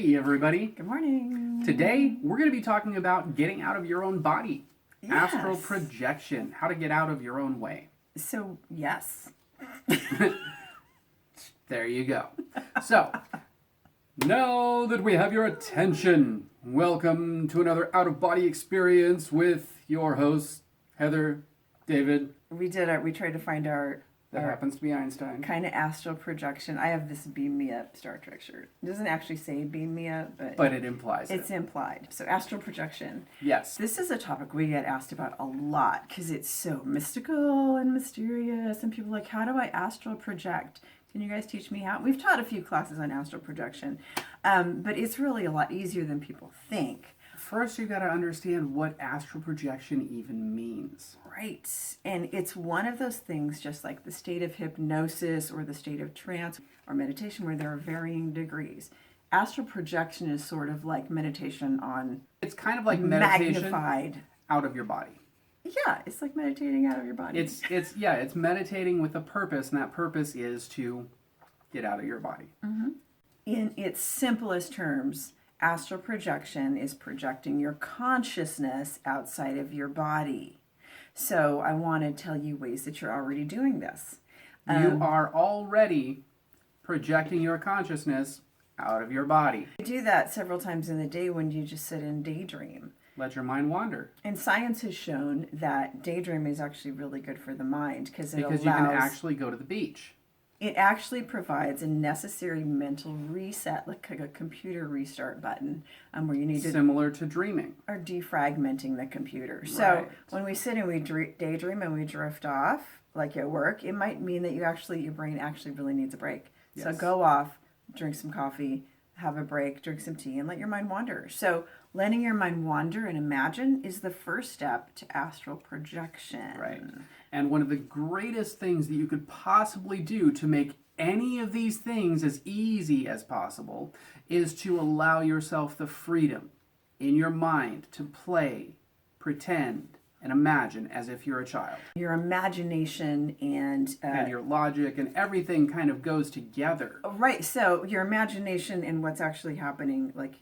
Hey everybody. Good morning. Today we're going to be talking about getting out of your own body. Yes. Astral projection, how to get out of your own way. So, yes. There you go. So, now that we have your attention, welcome to another out-of-body experience with your hosts, Heather, David. We tried to find our Happens to be Einstein. kind of astral projection. I have this Beam Me Up Star Trek shirt. It doesn't actually say Beam Me Up, But it implies it's implied. So, astral projection. Yes. This is a topic we get asked about a lot because it's so mystical and mysterious. And people are like, how do I astral project? Can you guys teach me how? We've taught a few classes on astral projection, but it's really a lot easier than people think. First, you got to understand what astral projection even means. Right. And it's one of those things, just like the state of hypnosis or the state of trance or meditation, where there are varying degrees. Astral projection is sort of like meditation on... It's kind of like meditation magnified. out of your body. Yeah, it's like meditating out of your body. It's meditating with a purpose, and that purpose is to get out of your body. Mm-hmm. In its simplest terms, astral projection is projecting your consciousness outside of your body. So I want to tell you ways that you're already doing this. You are already projecting your consciousness out of your body. You do that several times in the day when you just sit and daydream. Let your mind wander. And science has shown that daydream is actually really good for the mind because you can actually go to the beach. It actually provides a necessary mental reset, like a computer restart button, where you need to... Similar to dreaming. Or defragmenting the computer. So Right. when we sit and we daydream and we drift off, like at work, it might mean that your brain actually really needs a break. Yes. So go off, drink some coffee, have a break, drink some tea, and let your mind wander. So letting your mind wander and imagine is the first step to astral projection. Right. And one of the greatest things that you could possibly do to make any of these things as easy as possible is to allow yourself the freedom in your mind to play, pretend, and imagine as if you're a child. Your imagination and your logic and everything kind of goes together. Right. So your imagination and what's actually happening, like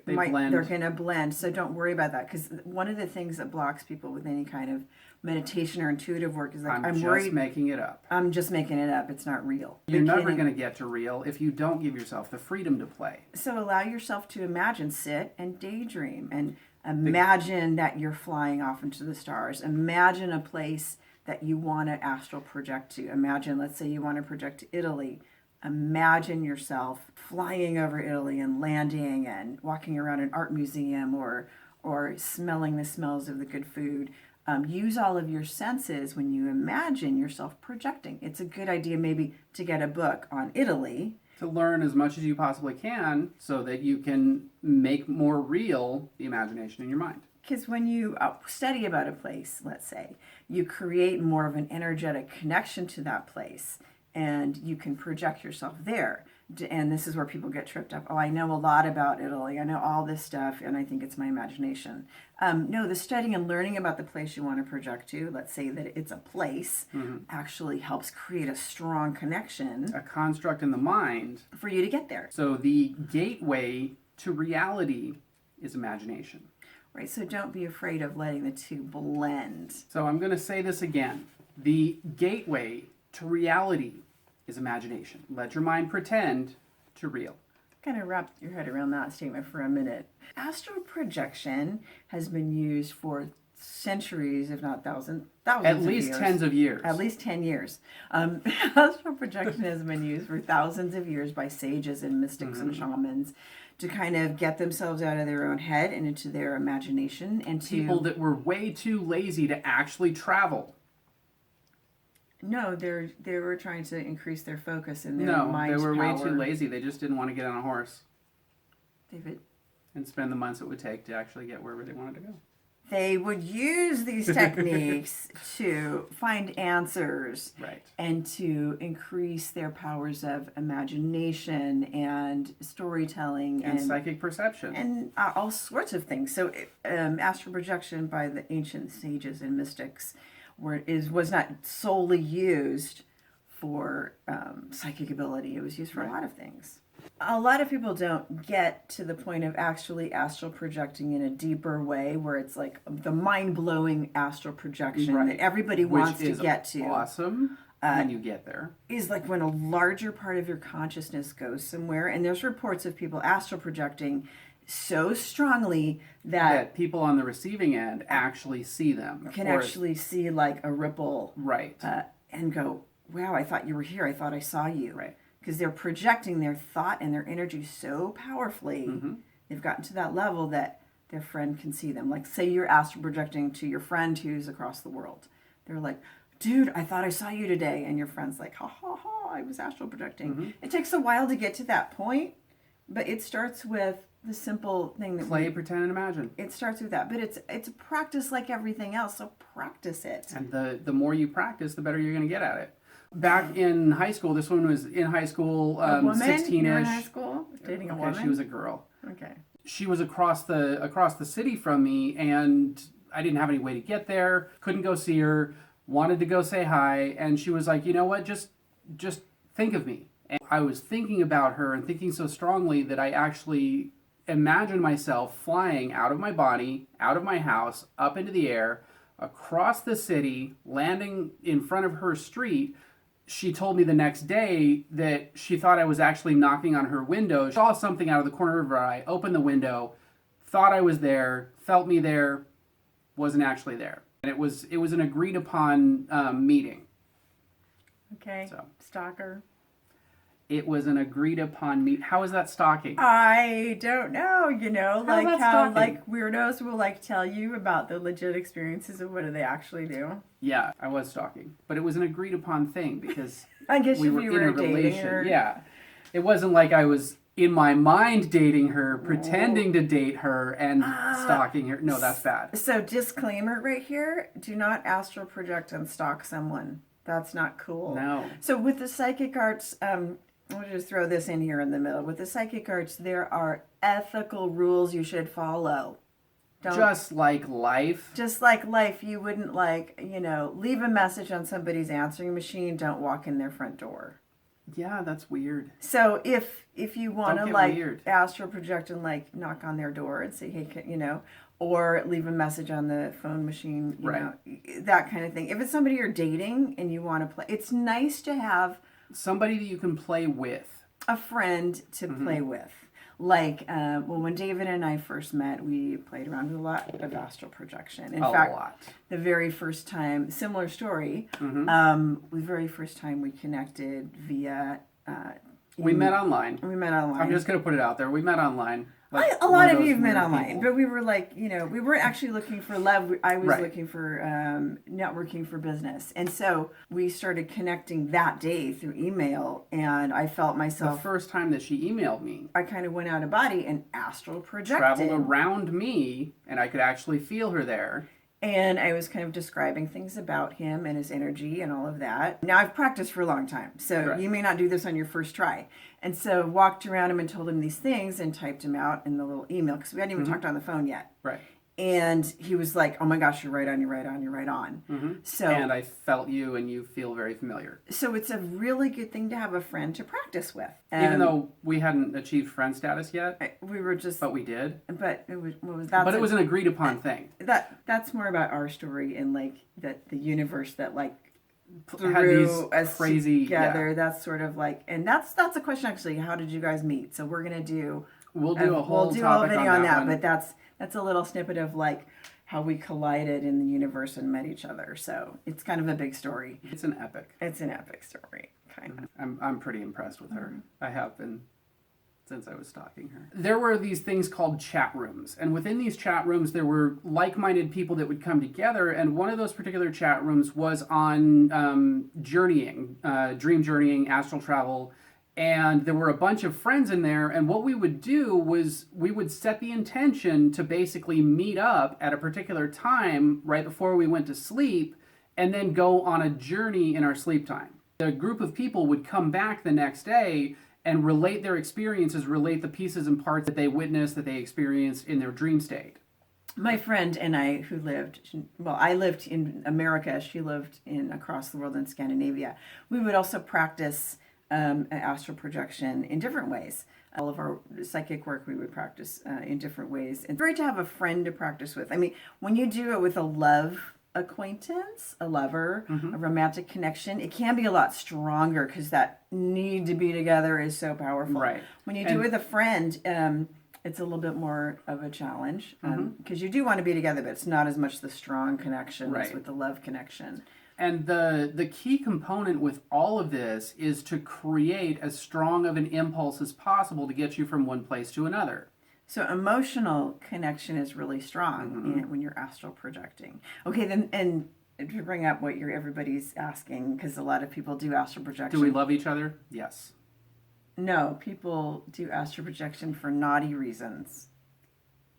blend. They're going to blend. So don't worry about that, because one of the things that blocks people with any kind of meditation or intuitive work is like, I'm worried. Making it up. I'm just making it up. It's not real. You're never going to get to real if you don't give yourself the freedom to play. So allow yourself to imagine, sit and daydream, and imagine that you're flying off into the stars. Imagine a place that you want to astral project to. Imagine, let's say you want to project to Italy. Imagine yourself flying over Italy and landing and walking around an art museum or smelling the smells of the good food. Use all of your senses when you imagine yourself projecting. It's a good idea maybe to get a book on Italy. To learn as much as you possibly can so that you can make more real the imagination in your mind. Because when you study about a place, let's say, you create more of an energetic connection to that place, and you can project yourself there. And this is where people get tripped up. Oh, I know a lot about Italy. I know all this stuff, and I think it's my imagination. No, the studying and learning about the place you want to project to, let's say that it's a place, actually helps create a strong connection. A construct in the mind. For you to get there. So the gateway to reality is imagination. Right, so don't be afraid of letting the two blend. So I'm going to say this again. The gateway to reality is imagination. Let your mind pretend to real. Kind of wrap your head around that statement for a minute. Astral projection has been used for centuries, if not thousands At least tens of years. At least 10 years. Astral projection has been used for thousands of years by sages and mystics and shamans to kind of get themselves out of their own head and into their imagination. And people that were way too lazy to actually travel. No, they were trying to increase their focus and their mind's they were power. way too lazy. They just didn't want to get on a horse. David. And spend the months it would take to actually get wherever they wanted to go. They would use these techniques to find answers, right, and to increase their powers of imagination and storytelling and psychic perception and all sorts of things. So astral projection by the ancient sages and mystics was not solely used for psychic ability. It was used for a lot of things. A lot of people don't get to the point of actually astral projecting in a deeper way where it's like the mind-blowing astral projection Right. that everybody wants to get to. Awesome when you get there. Is like when a larger part of your consciousness goes somewhere, and there's reports of people astral projecting so strongly That people on the receiving end actually see them. can Or- actually see like a ripple Right. and go, wow, I thought you were here. I thought I saw you. Right. Because they're projecting their thought and their energy so powerfully. They've gotten to that level that their friend can see them. Like, say you're astral projecting to your friend who's across the world. They're like, dude, I thought I saw you today. And your friend's like, ha, ha, ha, I was astral projecting. It takes a while to get to that point, but it starts with the simple thing that Play, pretend, and imagine. it starts with that. But it's a practice like everything else, so practice it. And the more you practice, the better you're going to get at it. Back in high school, this one was in high school, A woman? 16-ish. You were in high school? Dating a Okay, woman? she was a girl. Okay. She was across the city from me, and I didn't have any way to get there. Couldn't go see her. Wanted to go say hi, and she was like, you know what? Just think of me. And I was thinking about her and thinking so strongly that I actually imagined myself flying out of my body, out of my house, up into the air, across the city, landing in front of her street. She told me the next day that she thought I was actually knocking on her window. She saw something out of the corner of her eye, opened the window, thought I was there, felt me there, wasn't actually there. And it was an agreed upon meeting. Okay. So. Stalker. It was an agreed upon meet. How is that stalking? I don't know, like that how stalking? like weirdos will like tell you about the legit experiences of what do they actually do. Yeah, I was stalking, but it was an agreed upon thing because I guess we if were you in were a dating relation. her. Yeah, it wasn't like I was in my mind dating her, pretending to date her, and stalking her. No, that's bad. So disclaimer right here: do not astral project and stalk someone. That's not cool. No. So with the psychic arts, I'll just throw this in here in the middle. With the psychic arts, there are ethical rules you should follow. Just like life. Just like life, you wouldn't leave a message on somebody's answering machine. Don't walk in their front door. Yeah, that's weird. So if you want Don't to get weird. astral project and knock on their door and say, hey, or leave a message on the phone machine, that kind of thing. If it's somebody you're dating and you want to play, it's nice to have Somebody that you can play with. a friend to play with. Like, when David and I first met, we played around with a lot of astral projection. In fact, lot. the very first time, similar story, the very first time we connected via... We met online. We met online. I'm just going to put it out there. We met online. A lot of you have met online, but we were we weren't actually looking for love. I was looking for networking for business. And so we started connecting that day through email, and I felt The myself, first time that she emailed me, I kind of went out of body and astral projected. traveled around me, and I could actually feel her there. And I was kind of describing things about him and his energy and all of that. Now, I've practiced for a long time, so you may not do this on your first try. And so walked around him and told him these things and typed him out in the little email because we hadn't even talked on the phone yet. Right. And he was like, oh my gosh, you're right on, you're right on, you're right on. So, And I felt you, and you feel very familiar. so it's a really good thing to have a friend to practice with. Even though we hadn't achieved friend status yet, we were just, but we did. but it was, But it was an agreed upon thing. that's more about our story and the universe that Had these threw us crazy together. That's sort of and that's a question actually. How did you guys meet? So we're gonna do. We'll do a whole video topic on that, one. but that's a little snippet of how we collided in the universe and met each other. So it's kind of a big story. It's an epic. It's an epic story, kind of. I'm pretty impressed with her. I have been since I was stalking her. There were these things called chat rooms, and within these chat rooms there were like-minded people that would come together, and one of those particular chat rooms was on journeying, dream journeying, astral travel, and there were a bunch of friends in there, and what we would do was we would set the intention to basically meet up at a particular time right before we went to sleep, and then go on a journey in our sleep time. The group of people would come back the next day and relate their experiences, relate the pieces and parts that they witnessed, that they experienced in their dream state. My friend and I, who I lived in America. She lived across the world in Scandinavia. We would also practice astral projection in different ways. All of our psychic work we would practice in different ways. It's great to have a friend to practice with. I mean, when you do it with a love acquaintance, a lover, a romantic connection, it can be a lot stronger because that need to be together is so powerful. Right. When you do it with a friend, it's a little bit more of a challenge because you do want to be together, but it's not as much the strong connection as with the love connection. And the key component with all of this is to create as strong of an impulse as possible to get you from one place to another. So emotional connection is really strong when you're astral projecting. Okay, then, and to bring up what everybody's asking, because a lot of people do astral projection. Do we love each other? Yes. No, people do astral projection for naughty reasons.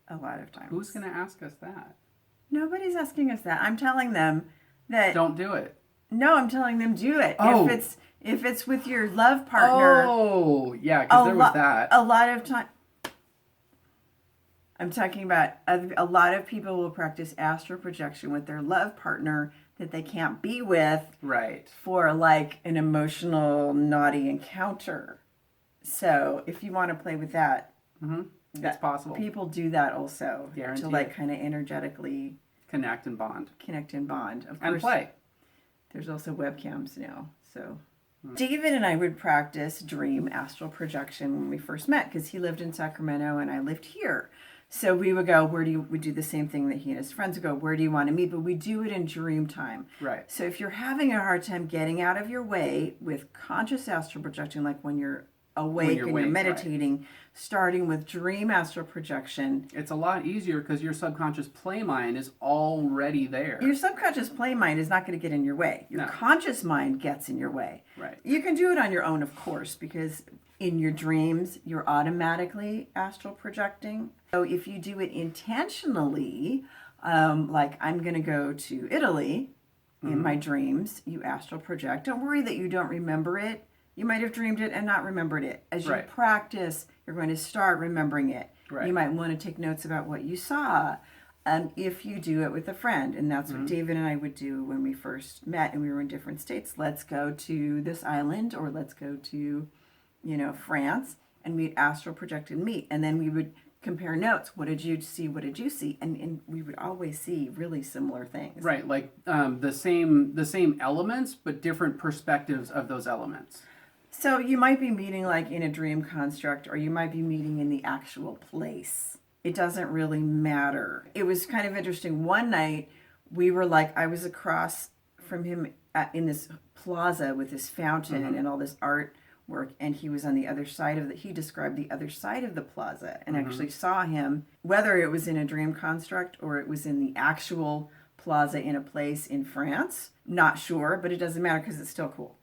A lot of times. Who's going to ask us that? Nobody's asking us that. I'm telling them that. Don't do it. No, I'm telling them do it. Oh. If it's with your love partner. Oh, yeah, because there was that. A lot of time. I'm talking about a lot of people will practice astral projection with their love partner that they can't be with. Right. For like an emotional naughty encounter. So if you want to play with that, that's possible. People do that also. Guarantee to like it. kind of energetically Connect and bond. Of And course, play. there's also webcams now. So David and I would practice dream astral projection when we first met because he lived in Sacramento and I lived here. So we would go, we do the same thing that he and his friends would go, where do you want to meet? But we do it in dream time. Right. So if you're having a hard time getting out of your way with conscious astral projection, like when you're awake and you're meditating, starting with dream astral projection. It's a lot easier because your subconscious play mind is already there. Your subconscious play mind is not going to get in your way. Your conscious mind gets in your way. Right. You can do it on your own, of course, because in your dreams, you're automatically astral projecting. So if you do it intentionally, like I'm going to go to Italy in my dreams, you astral project. Don't worry that you don't remember it. You might have dreamed it and not remembered it. As you practice, you're going to start remembering it. Right. You might want to take notes about what you saw if you do it with a friend. And that's what David and I would do when we first met and we were in different states. Let's go to this island or let's go to, France, and we'd astral project and meet. And then we would compare notes. What did you see? What did you see? And we would always see really similar things. Right, like the same elements, but different perspectives of those elements. So you might be meeting like in a dream construct, or you might be meeting in the actual place. It doesn't really matter. It was kind of interesting. One night we were like, I was across from him in this plaza with this fountain and all this artwork, and he was on the other side of he described the other side of the plaza, and actually saw him, whether it was in a dream construct or it was in the actual plaza in a place in France. Not sure, but it doesn't matter because it's still cool.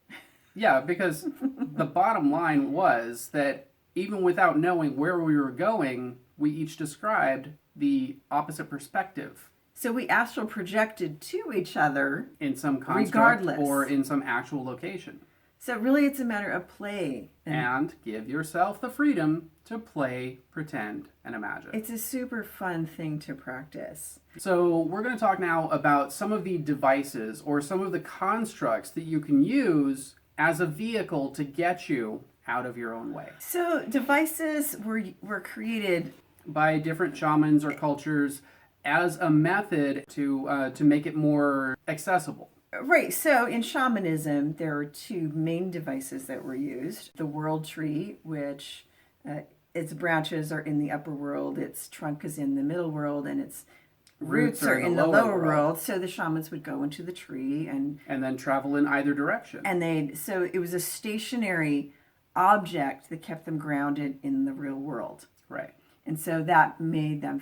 Yeah, because the bottom line was that even without knowing where we were going, we each described the opposite perspective. So we astral projected to each other in some construct regardless, or in some actual location. So really it's a matter of play. And give yourself the freedom to play, pretend, and imagine. It's a super fun thing to practice. So we're going to talk now about some of the devices or some of the constructs that you can use as a vehicle to get you out of your own way. So devices were created by different shamans or cultures as a method to make it more accessible. Right. So in shamanism, there are two main devices that were used. The world tree, which its branches are in the upper world, its trunk is in the middle world, and its roots are in the lower world. So the shamans would go into the tree and then travel in either direction. And so it was a stationary object that kept them grounded in the real world. Right. And so that made them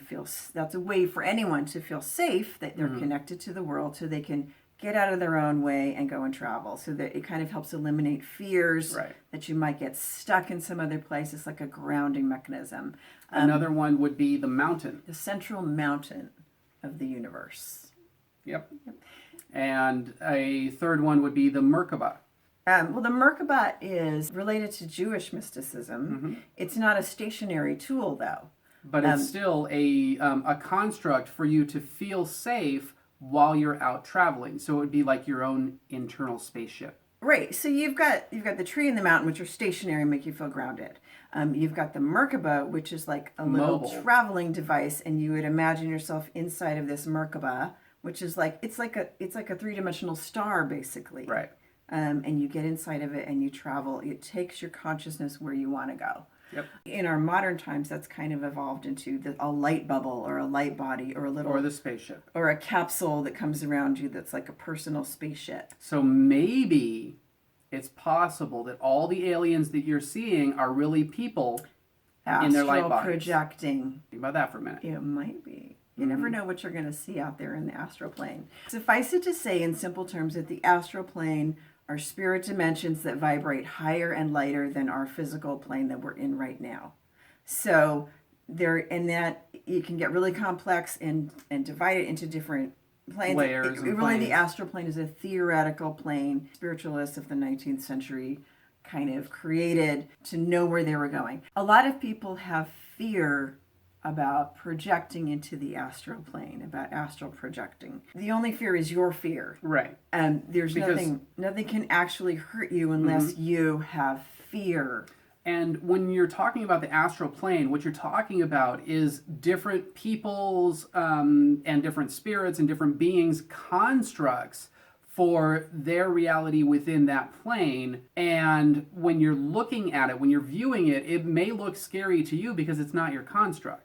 that's a way for anyone to feel safe, that they're connected to the world, so they can get out of their own way and go and travel. So that it kind of helps eliminate fears that you might get stuck in some other place. It's like a grounding mechanism. Another one would be the mountain. The central mountain of the universe. Yep. And a third one would be the Merkabah. Well, the Merkabah is related to Jewish mysticism. It's not a stationary tool, though. But it's still a construct for you to feel safe while you're out traveling. So it would be like your own internal spaceship. Right. So you've got the tree and the mountain, which are stationary and make you feel grounded. You've got the Merkabah, which is like a little Mobile. traveling device, and you would imagine yourself inside of this Merkabah, which is like it's like a three-dimensional star basically. Right. And you get inside of it and you travel. It takes your consciousness where you want to go. Yep. In our modern times, that's kind of evolved into a light bubble or a light body or a little Or the spaceship. or a capsule that comes around you that's like a personal spaceship. So maybe it's possible that all the aliens that you're seeing are really people in their light Astral bodies. projecting. Think about that for a minute. It might be. You never know what you're going to see out there in the astral plane. Suffice it to say, in simple terms, that the astral plane are spirit dimensions that vibrate higher and lighter than our physical plane that we're in right now. So that you can get really complex and divide it into different planes. Layers and really, planes. the astral plane is a theoretical plane. Spiritualists of the 19th century kind of created to know where they were going. A lot of people have fear about projecting into the astral plane, about astral projecting. The only fear is your fear. Right. And there's Because- nothing can actually hurt you unless you have fear. And when you're talking about the astral plane, what you're talking about is different people's and different spirits and different beings' constructs for their reality within that plane. And when you're looking at it, when you're viewing it, it may look scary to you because it's not your construct.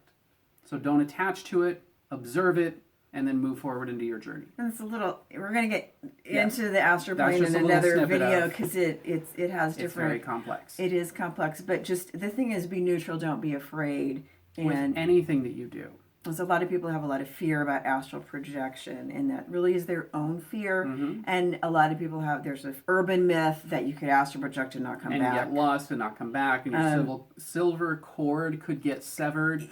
So don't attach to it, observe it, and then move forward into your journey. And it's we're going to get Yes. into the astral That's plane just in a little another snippet video of- because it has It's very different, complex. it is complex, but just the thing is be neutral, don't be afraid. With And anything that you do. there's a lot of people have a lot of fear about astral projection, and that really is their own fear. And a lot of people there's an urban myth that you could astral project and not come And back. get lost and not come back, and your silver cord could get severed.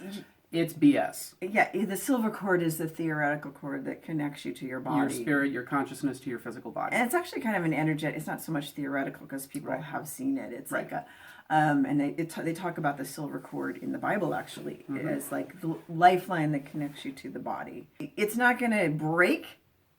It's BS. Yeah, the silver cord is the theoretical cord that connects you to your body. Your spirit, your consciousness to your physical body. And it's actually kind of an energetic. It's not so much theoretical because people Right. have seen it. It's Right. like and they talk about the silver cord in the Bible actually as like the lifeline that connects you to the body. It's not going to break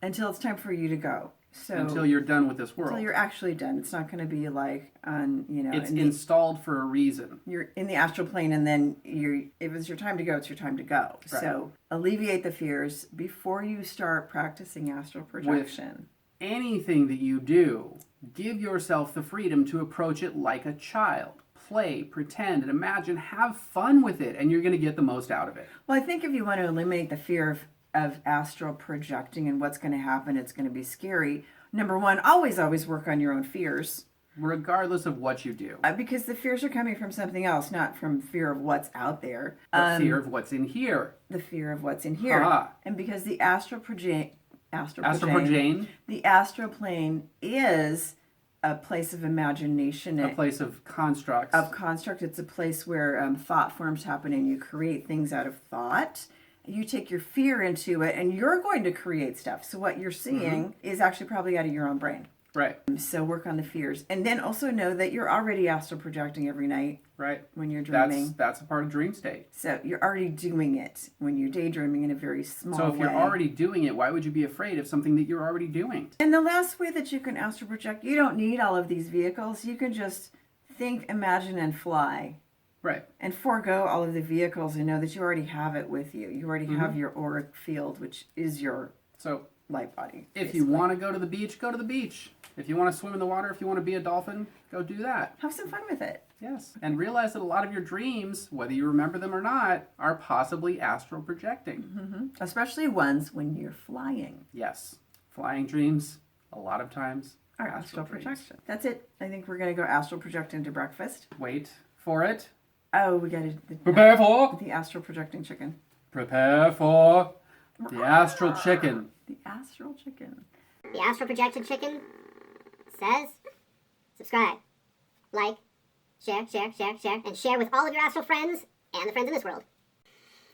until it's time for you to go. So Until you're done with this world. until you're actually done. It's not going to be like It's installed for a reason. you're in the astral plane, and then if it's your time to go, it's your time to go. Right. So alleviate the fears before you start practicing astral projection. Anything that you do, give yourself the freedom to approach it like a child. Play, pretend, and imagine. Have fun with it, and you're going to get the most out of it. Well, I think if you want to eliminate the fear of astral projecting and what's going to happen, it's going to be scary. Number one, always work on your own fears. Regardless of what you do. Because the fears are coming from something else, not from fear of what's out there. The fear of what's in here. The fear of what's in here. Ah. And because the astral plane is a place of imagination. A place of constructs. It's a place where thought forms happen and you create things out of thought. You take your fear into it and you're going to create stuff. So what you're seeing is actually probably out of your own brain. Right. So work on the fears. And then also know that you're already astral projecting every night Right. when you're dreaming. That's a part of dream state. So you're already doing it when you're daydreaming in a very small way. So if you're already doing it, why would you be afraid of something that you're already doing? And the last way that you can astral project, you don't need all of these vehicles. You can just think, imagine, and fly. Right. And forego all of the vehicles and know that you already have it with you. You already have your auric field, which is your So light body. if you want to go to the beach, go to the beach. If you want to swim in the water, if you want to be a dolphin, go do that. Have some fun with it. Yes. And realize that a lot of your dreams, whether you remember them or not, are possibly astral projecting. Especially ones when you're flying. Yes. Flying dreams, a lot of times, Our astral dreams. projection. That's it. I think we're going to go astral project into breakfast. Wait for it. Oh, we got Prepare for. the astral projecting chicken. Prepare for the astral chicken. The astral chicken. The Astral Projection Chicken says subscribe, like, share, and share with all of your astral friends and the friends in this world.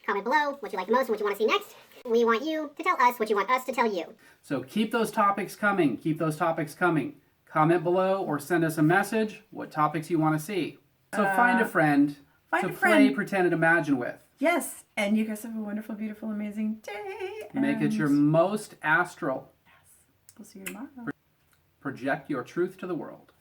Comment below what you like the most and what you want to see next. We want you to tell us what you want us to tell you. So keep those topics coming. Keep those topics coming. Comment below or send us a message what topics you want to see. So find a friend to play, pretend, and imagine with. Yes, and you guys have a wonderful, beautiful, amazing day. Make it and your most astral. We'll see you tomorrow. Project your truth to the world.